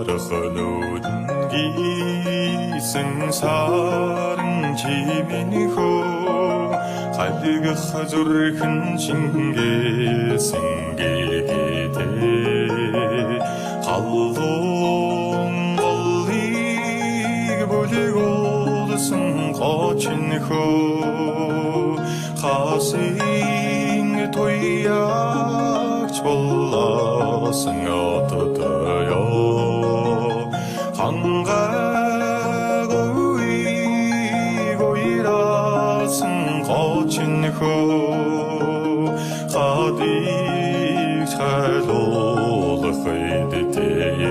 архалууд гисэн сарын чимийн хөө халиг хазурхэн шингээсэн гээтэй халуун голыг бүлэг олсон гочин хөө хасын туяагч боллосон ототойо хангайгүй гойрасан гочин хөө хадыг хайлуулах хэдтэй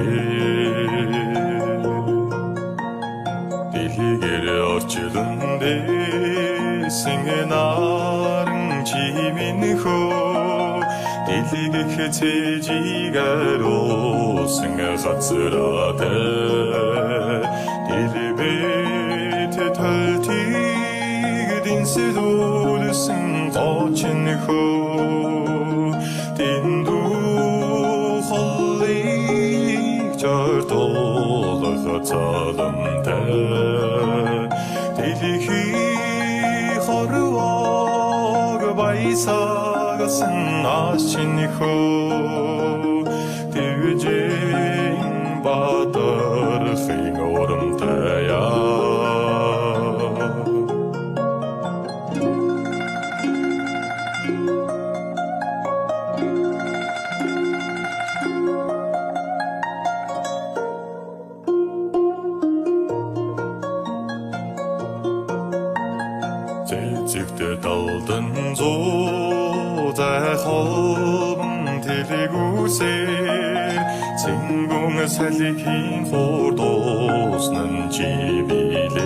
дэлгэр орчлон дэсэнаран чимийн хөө дэлгэх цэжигаруулсан газраатай дэлбэт талтиг динсэлүүлсэн гочин хөө дэндүү холлыг жартуулах цаламтай дэлхий хорвог баясагасан ачин хөө дэвжин бадархын оромтая зэгтэ далдан зузай холбон тэлгүүсээр цэнгүүн салхихийн хурдууснан чибилээ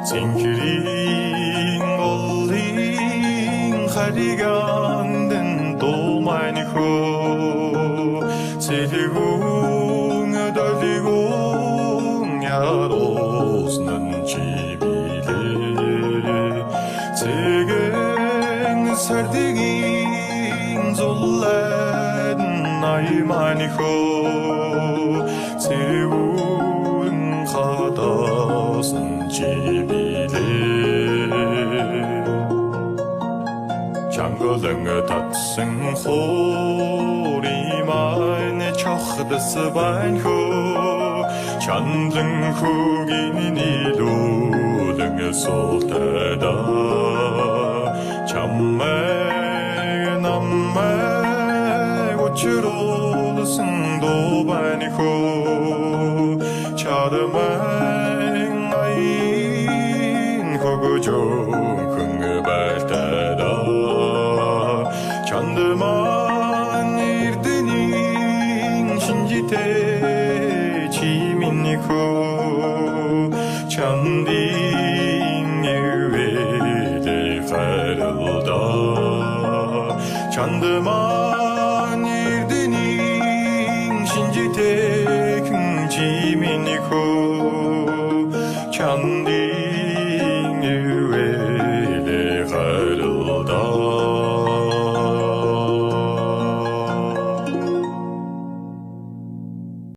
цэнхэрийн голлын харигандэн думайн хөө цэлгүүн долгүүн яруснан чибилээ цэгэн сардигийн зуллад найман хөө цэгүүн хадасан чибилээ чангалан татсан хоримайн чохдас байн хөө чанлан хүүгийн нилүүлэн султада чаммай наммай учруулсан дубайн хөө чадмай айн хогожон байлтада чандман эрдэнийн шинжтэй чимийн хөө чанди